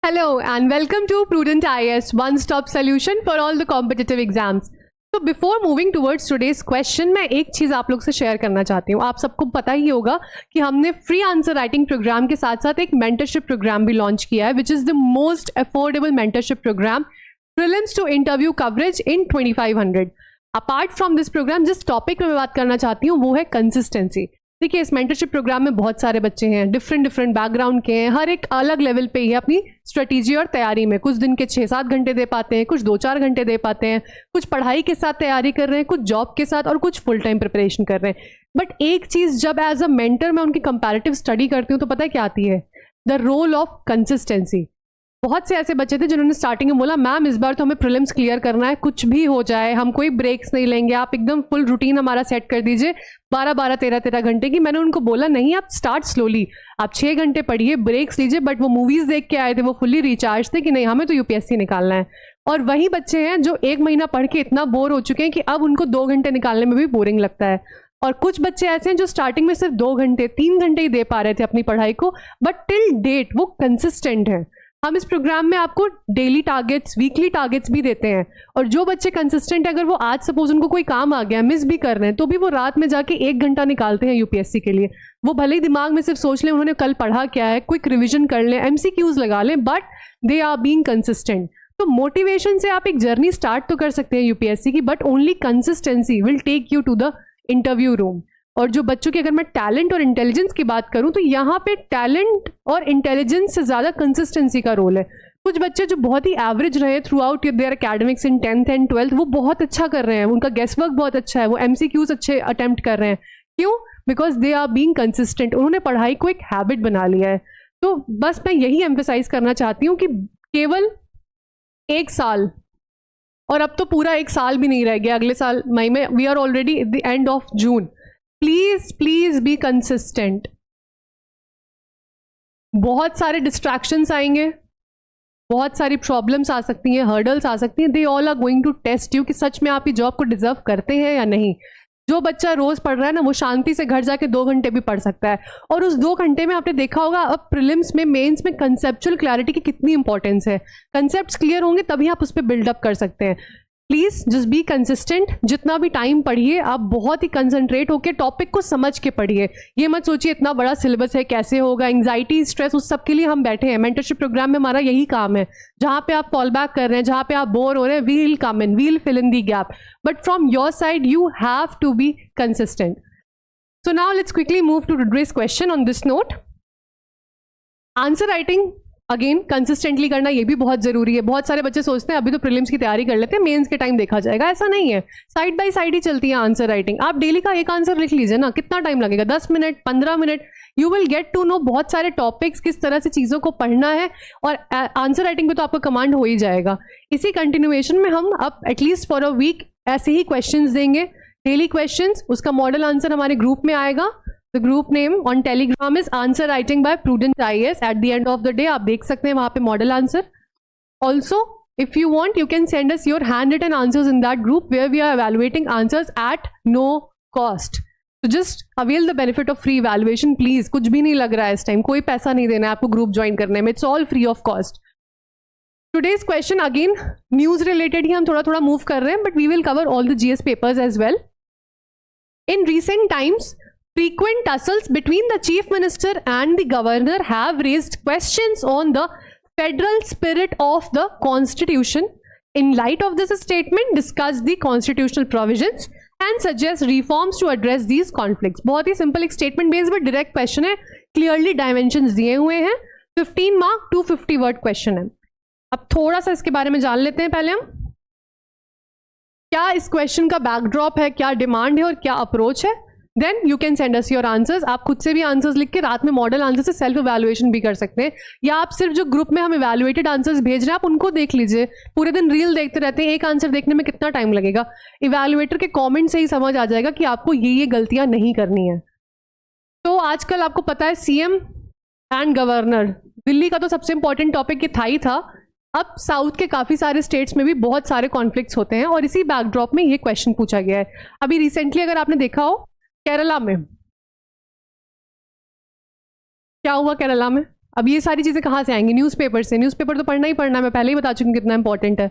Hello and welcome to Prudent IAS, one-stop solution for all the competitive exams. So before moving towards today's question, मैं एक चीज़ आप लोग से share करना चाहती हूँ. आप सबको पता ही होगा कि हमने फ्री आंसर राइटिंग प्रोग्राम के साथ साथ एक मेंटरशिप प्रोग्राम भी लॉन्च किया है, which is the most affordable mentorship programme, prelims to interview coverage in 2500. Apart from this programme, जिस टॉपिक में मैं बात करना चाहती हूँ वो है कंसिस्टेंसी. देखिए, इस मेंटरशिप प्रोग्राम में बहुत सारे बच्चे हैं, डिफरेंट बैकग्राउंड के हैं, हर एक अलग लेवल पे ही है अपनी स्ट्रेटेजी और तैयारी में. कुछ दिन के 6-7 घंटे दे पाते हैं, कुछ 2-4 घंटे दे पाते हैं, कुछ पढ़ाई के साथ तैयारी कर रहे हैं, कुछ जॉब के साथ, और कुछ फुल टाइम प्रिपरेशन कर रहे हैं. बट एक चीज़ जब एज अ मेंटर मैं उनकी कंपैरेटिव स्टडी करती हूँ तो पता है क्या आती है? The role of consistency. बहुत से ऐसे बच्चे थे जिन्होंने स्टार्टिंग में बोला, मैम इस बार तो हमें प्रीलिम्स क्लियर करना है, कुछ भी हो जाए, हम कोई ब्रेक्स नहीं लेंगे, आप एकदम फुल रूटीन हमारा सेट कर दीजिए 12-12, 13-13 घंटे की. मैंने उनको बोला नहीं, आप स्टार्ट स्लोली, आप 6 घंटे पढ़िए, ब्रेक्स लीजिए. बट वो मूवीज़ देख के आए थे, वो फुल्ली रिचार्ज थे कि नहीं, हमें तो यूपीएससी निकालना है. और वही बच्चे हैं जो 1 महीना पढ़ के इतना बोर हो चुके हैं कि अब उनको 2 घंटे निकालने में भी बोरिंग लगता है. और कुछ बच्चे ऐसे हैं जो स्टार्टिंग में सिर्फ 2 घंटे 3 घंटे ही दे पा रहे थे अपनी पढ़ाई को, बट टिल डेट वो कंसिस्टेंट है. हम इस प्रोग्राम में आपको डेली टारगेट्स, वीकली टारगेट्स भी देते हैं. और जो बच्चे कंसिस्टेंट है, अगर वो आज सपोज उनको कोई काम आ गया, मिस भी कर रहे हैं, तो भी वो रात में जाके 1 घंटा निकालते हैं यूपीएससी के लिए. वो भले ही दिमाग में सिर्फ सोच लें उन्होंने कल पढ़ा क्या है, क्विक रिविजन कर लें, एमसीक्यूज लगा लें, but they are being consistent. तो मोटिवेशन से आप एक जर्नी स्टार्ट तो कर सकते हैं यूपीएससी की, but only consistency will take you to the interview room. और जो बच्चों की अगर मैं टैलेंट और इंटेलिजेंस की बात करूं तो यहाँ पे टैलेंट और इंटेलिजेंस से ज़्यादा कंसिस्टेंसी का रोल है. कुछ बच्चे जो बहुत ही एवरेज रहे throughout their academics in 10th and 12th, वो बहुत अच्छा कर रहे हैं, उनका गेस वर्क बहुत अच्छा है, वो एमसीक्यूज अच्छे अटेम्प्ट कर रहे हैं. क्यों? Because they are being consistent. उन्होंने पढ़ाई को एक हैबिट बना लिया है. तो बस मैं यही एम्फेसाइज करना चाहती हूँ कि केवल 1 साल, और अब तो पूरा 1 साल भी नहीं रह गया, अगले साल मई में, we are already at the end of June. Please be consistent. बहुत सारे डिस्ट्रैक्शंस आएंगे, बहुत सारी प्रॉब्लम्स आ सकती हैं, हर्डल्स आ सकती हैं. They all are going to test you कि सच में आप ये जॉब को डिजर्व करते हैं या नहीं. जो बच्चा रोज पढ़ रहा है ना, वो शांति से घर जाके 2 घंटे भी पढ़ सकता है. और उस 2 घंटे में आपने देखा होगा अब प्रीलिम्स में, मेंस में कंसेप्चुअल क्लैरिटी की कितनी इंपॉर्टेंस है. कंसेप्ट्स क्लियर होंगे तभी आप उस पर बिल्डअप कर सकते हैं. Please just be consistent. जितना भी टाइम पढ़िए, आप बहुत ही कंसंट्रेट होकर टॉपिक को समझ के पढ़िए. ये मत सोचिए इतना बड़ा सिलेबस है कैसे होगा, एंग्जाइटी, स्ट्रेस, उस सब के लिए हम बैठे हैं. मेंटरशिप प्रोग्राम में हमारा यही काम है. जहाँ पे आप फॉल बैक कर रहे हैं, जहाँ पे आप बोर हो रहे हैं, we will come in, we will fill in the gap. But from your side you have to be consistent. So now let's quickly move to today's question on this note. Answer writing again consistently करना ये भी बहुत जरूरी है. बहुत सारे बच्चे सोचते हैं अभी तो प्रीलिम्स की तैयारी कर लेते हैं, मेंस के टाइम देखा जाएगा. ऐसा नहीं है, साइड बाय साइड ही चलती है आंसर राइटिंग. आप डेली का एक आंसर लिख लीजिए ना, कितना टाइम लगेगा? 10 minute, 15 minute. You will get to know बहुत सारे टॉपिक्स, किस तरह से चीज़ों को पढ़ना है, और आंसर राइटिंग पे तो आपको कमांड हो ही जाएगा. इसी कंटिन्यूएशन में हम अब एटलीस्ट फॉर अ वीक ऐसे ही क्वेश्चंस देंगे, डेली क्वेश्चंस. उसका मॉडल आंसर हमारे ग्रुप में आएगा. The group name on Telegram is Answer Writing by Prudent IAS. At the end of the day, आप देख सकते हैं वहाँ पे model answer. Also, if you want, you can send us your handwritten answers in that group where we are evaluating answers at no cost. So just avail the benefit of free evaluation, please. कुछ भी नहीं लग रहा है इस time, कोई पैसा नहीं देना है आपको ग्रुप ज्वाइन करने में. It's all free of cost. Today's question again news related ही हम थोड़ा मूव कर रहे हैं, but we will cover all the GS papers as well. In recent times, frequent tussles between the chief minister and the governor have raised questions on the federal spirit of the constitution. In light of this statement, discuss the constitutional provisions and suggest reforms to address these conflicts. बहुत ही simple एक statement based पर direct question है, clearly dimensions दिए हुए हैं. 15 mark 250 word question है. अब थोड़ा सा इसके बारे में जान लेते हैं. पहले हम क्या इस क्वेश्चन का बैकड्रॉप है, क्या डिमांड है और क्या अप्रोच है. Then you can send us your answers. आप खुद से भी आंसर्स लिख के रात में मॉडल आंसर से सेल्फ इवैल्यूएशन भी कर सकते हैं, या आप सिर्फ जो ग्रुप में हम इवैल्यूएटेड आंसर्स भेज रहे हैं आप उनको देख लीजिए. पूरे दिन रील देखते रहते हैं, एक आंसर देखने में कितना टाइम लगेगा? इवैल्यूएटर के कमेंट से ही समझ आ जाएगा कि आपको ये गलतियां नहीं करनी है. तो आजकल आपको पता है सीएम एंड गवर्नर, दिल्ली का तो सबसे इंपॉर्टेंट टॉपिक ये था ही था. अब साउथ के काफ़ी सारे स्टेट्स में भी बहुत सारे कॉन्फ्लिक्ट्स होते हैं, और इसी बैकड्रॉप में ये क्वेश्चन पूछा गया है. अभी रिसेंटली अगर आपने देखा हो, केरला में क्या हुआ? केरला में अब ये सारी चीज़ें कहाँ से आएंगी? न्यूज़पेपर से। न्यूज़पेपर तो पढ़ना ही पढ़ना है, मैं पहले ही बता चुकी हूँ कितना इंपॉर्टेंट है।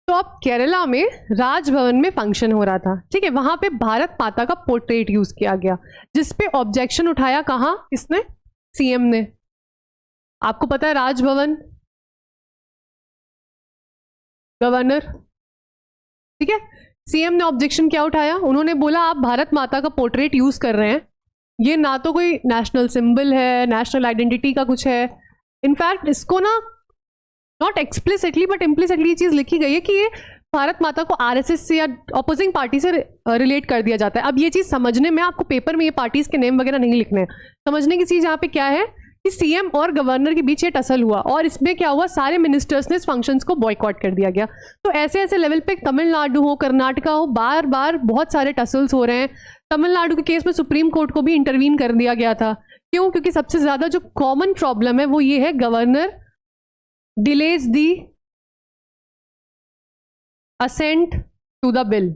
तो अब केरला में राजभवन में फंक्शन हो रहा था, ठीक है, वहां पे भारत माता का पोर्ट्रेट यूज किया गया, जिसपे ऑब्जेक्शन उठाया कहाँ? किसने? सीएम ने। आपको पता है राजभवन, गवर्नर, ठीक है, सीएम ने ऑब्जेक्शन क्या उठाया? उन्होंने बोला आप भारत माता का पोर्ट्रेट यूज कर रहे हैं, ये ना तो कोई नेशनल सिंबल है, नेशनल आइडेंटिटी का कुछ है। इनफैक्ट इसको ना नॉट एक्सप्लिसिटली बट इम्प्लिसिटली ये चीज लिखी गई है कि ये भारत माता को आरएसएस से या अपोजिंग पार्टी से रिलेट कर दिया जाता है। अब ये चीज समझने में आपको पेपर में ये पार्टीज के नेम वगैरह नहीं लिखने हैं। समझने की चीज यहाँ पे क्या है कि सीएम और गवर्नर के बीच ये टसल हुआ और इसमें क्या हुआ, सारे मिनिस्टर्स ने इस फंक्शंस को बॉयकॉट कर दिया गया। तो ऐसे ऐसे लेवल पे तमिलनाडु हो, कर्नाटका हो, बार बार बहुत सारे टसल्स हो रहे हैं। तमिलनाडु के केस में सुप्रीम कोर्ट को भी इंटरवीन कर दिया गया था। क्यों? क्योंकि सबसे ज्यादा जो कॉमन प्रॉब्लम है वो ये है, governor delays the assent to the bill,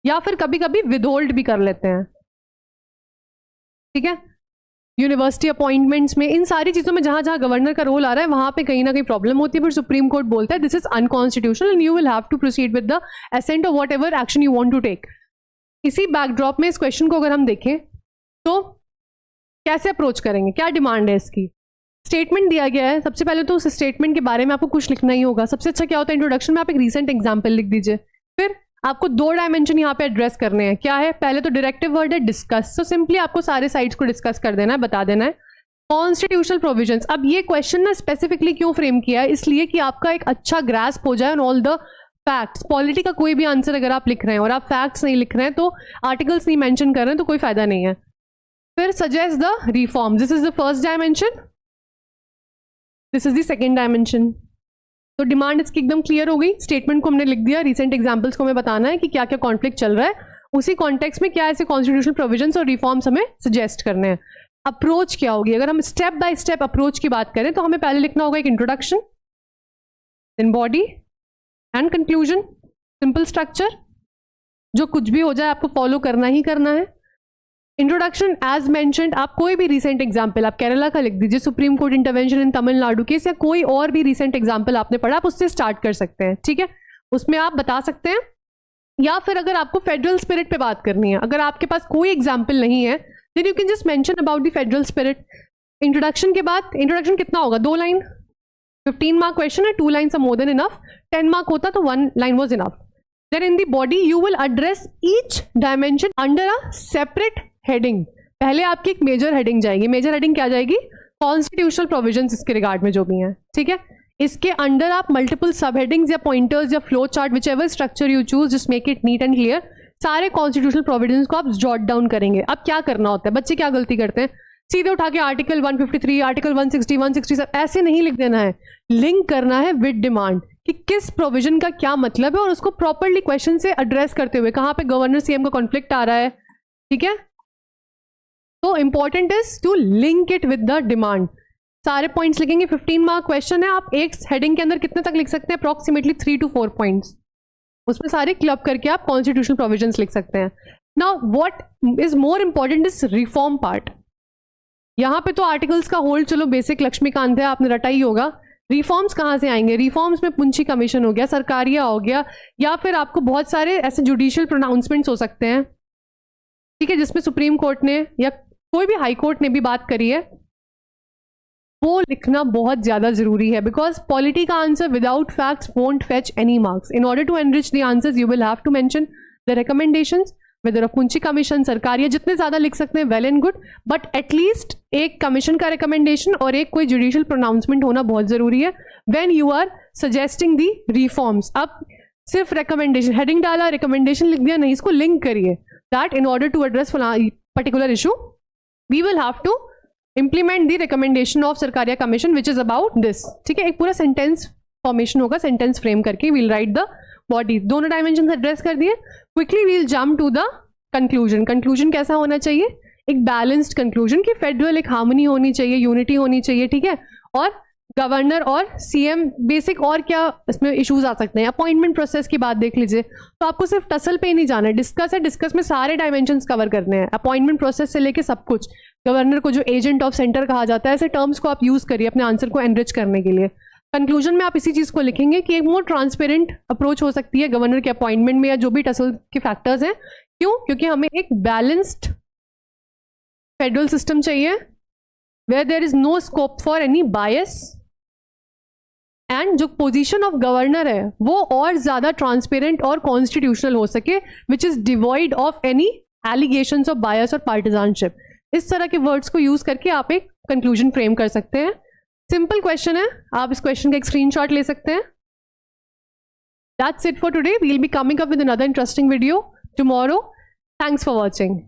या फिर कभी कभी विदहोल्ड भी कर लेते हैं, ठीक है। यूनिवर्सिटी अपॉइंटमेंट्स में, इन सारी चीजों में जहां जहां गवर्नर का रोल आ रहा है वहां पे कहीं ना कहीं प्रॉब्लम होती है। फिर सुप्रीम कोर्ट बोलता है this is unconstitutional and you will have to proceed with the assent of whatever action you want to take. इसी बैकड्रॉप में इस क्वेश्चन को अगर हम देखें तो कैसे अप्रोच करेंगे, क्या डिमांड है इसकी? स्टेटमेंट दिया गया है। सबसे पहले तो उस स्टेटमेंट के बारे में आपको कुछ लिखना ही होगा। सबसे अच्छा क्या होता है, इंट्रोडक्शन में आप एक रीसेंट एग्जाम्पल लिख दीजिए। फिर आपको 2 डायमेंशन यहाँ पे एड्रेस करने हैं। क्या है? पहले तो डायरेक्टिव वर्ड है डिस्कस, तो सिंपली आपको सारे साइड्स को डिस्कस कर देना है, बता देना है। कॉन्स्टिट्यूशनल प्रोविजंस, अब ये क्वेश्चन ना स्पेसिफिकली क्यों फ्रेम किया है, इसलिए कि आपका एक अच्छा ग्रास्प हो जाए on all the facts. Polity का कोई भी आंसर अगर आप लिख रहे हैं और आप फैक्ट्स नहीं लिख रहे हैं, तो आर्टिकल्स नहीं मेंशन कर रहे हैं, तो कोई फायदा नहीं है। फिर suggest the reform, this is the first dimension, this is the second dimension. तो डिमांड इसकी एकदम क्लियर हो गई। स्टेटमेंट को हमने लिख दिया, रिसेंट एग्जांपल्स को हमें बताना है कि क्या क्या कॉन्फ्लिक्ट चल रहा है, उसी कॉन्टेक्स्ट में क्या ऐसे कॉन्स्टिट्यूशनल प्रोविजंस और रिफॉर्म्स हमें सजेस्ट करने हैं। अप्रोच क्या होगी? अगर हम स्टेप बाय स्टेप अप्रोच की बात करें तो हमें पहले लिखना होगा एक introduction, then body and conclusion. Simple structure, जो कुछ भी हो जाए आपको फॉलो करना ही करना है। इंट्रोडक्शन एज मेंशन्ड, आप कोई भी रिसेंट एग्जांपल, आप केरला का लिख दीजिए, सुप्रीम कोर्ट इंटरवेंशन इन तमिलनाडु केस, या कोई और भी रिसेंट एग्जांपल आपने पढ़ा, आप उससे स्टार्ट कर सकते हैं, ठीक है। उसमें आप बता सकते हैं, या फिर अगर आपको फेडरल स्पिरिट पे बात करनी है, अगर आपके पास कोई एग्जाम्पल नहीं है, then you can just mention about the federal spirit. Introduction के बाद, इंट्रोडक्शन कितना होगा? 2 लाइन, 15 मार्क क्वेश्चन है, 2 lines are more than enough. 10 mark होता तो 1 line was enough. Then in the body you will address each dimension under a separate heading. पहले आपकी एक मेजर हेडिंग जाएगी। मेजर हेडिंग क्या जाएगी? कॉन्स्टिट्यूशनल प्रोविजंस, इसके रिगार्ड में जो भी हैं, ठीक है। इसके अंडर आप मल्टीपल सब हेडिंग्स या पॉइंटर्स या flow chart, which ever structure you choose, just make it neat and clear, सारे कॉन्स्टिट्यूशनल प्रोविजंस को आप जॉट डाउन करेंगे। अब क्या करना होता है, बच्चे क्या गलती करते हैं, सीधे उठा के आर्टिकल 153, आर्टिकल 160, 167 ऐसे नहीं लिख देना है, लिंक करना है विद डिमांड कि किस प्रोविजन का क्या मतलब है, और उसको प्रॉपरली क्वेश्चन से एड्रेस करते हुए कहाँ पे गवर्नर सीएम का कॉन्फ्लिक्ट आ रहा है, ठीक है। तो important is to link it with the demand. सारे पॉइंट्स लिखेंगे। 15 मार्क क्वेश्चन है, आप एक हेडिंग के अंदर कितने तक लिख सकते हैं? अप्रॉक्सीमेटली 3 to 4 पॉइंट्स, उसमें सारे क्लब करके आप कॉन्स्टिट्यूशनल प्रोविजंस लिख सकते हैं। Now what is more important is reform part. यहां पे तो आर्टिकल्स का होल्ड चलो बेसिक लक्ष्मीकांत है, आपने रटा ही होगा। रिफॉर्म्स कहां से आएंगे? रिफॉर्म्स में पुंछी कमीशन हो गया, सरकारिया हो गया, या फिर आपको बहुत सारे ऐसे जुडिशियल प्रोनाउंसमेंट्स हो सकते हैं, ठीक है, जिसमें सुप्रीम कोर्ट ने या कोई भी हाई कोर्ट ने भी बात करी है, वो लिखना बहुत ज्यादा जरूरी है। बिकॉज पॉलिटी का answer without facts won't fetch any marks. In order to enrich the answers you will have to mention the recommendations, whether of Punchhi commission, Sarkaria, जितने ज्यादा लिख सकते हैं well and good, but at least एक कमीशन का recommendation और एक कोई जुडिशियल प्रोनाउंसमेंट होना बहुत जरूरी है when you are suggesting the reforms. अब सिर्फ रिकमेंडेशन, हेडिंग डाला, रिकमेंडेशन लिख दिया, नहीं, इसको लिंक करिए that in order to address particular issue we will have to implement the recommendation of Sarkaria commission which is about this, ठीक है। एक पूरा सेंटेंस फॉर्मेशन होगा, सेंटेंस फ्रेम करके we'll write the body। दोनों डायमेंशन एड्रेस कर दिए। Quickly we'll jump to the conclusion। Conclusion कैसा होना चाहिए? एक बैलेंस्ड कंक्लूजन की फेडरल एक हार्मनी होनी चाहिए, यूनिटी होनी चाहिए, ठीक है। और गवर्नर और सीएम बेसिक, और क्या इसमें इश्यूज आ सकते हैं? अपॉइंटमेंट प्रोसेस की बात देख लीजिए, तो आपको सिर्फ टसल पे ही नहीं जाना है, डिस्कस है, डिस्कस में सारे डायमेंशंस कवर करने हैं, अपॉइंटमेंट प्रोसेस से लेके सब कुछ। गवर्नर को जो एजेंट ऑफ सेंटर कहा जाता है, ऐसे टर्म्स को आप यूज़ करिए अपने आंसर को एनरिच करने के लिए। कंक्लूजन में आप इसी चीज़ को लिखेंगे कि एक मोर ट्रांसपेरेंट अप्रोच हो सकती है गवर्नर के अपॉइंटमेंट में या जो भी टसल के फैक्टर्स हैं। क्यों? क्योंकि हमें एक बैलेंस्ड फेडरल सिस्टम चाहिए where there is no scope for any bias, and जो पोजीशन ऑफ गवर्नर है वो और ज़्यादा ट्रांसपेरेंट और कॉन्स्टिट्यूशनल हो सके, which is devoid of any allegations of bias और पार्टिजानशिप। इस तरह के वर्ड्स को यूज़ करके आप एक कंक्लूजन फ्रेम कर सकते हैं। सिंपल क्वेश्चन है, आप इस क्वेश्चन का एक स्क्रीनशॉट ले सकते हैं। That's it for today. We'll be coming up with another interesting video tomorrow. Thanks for watching.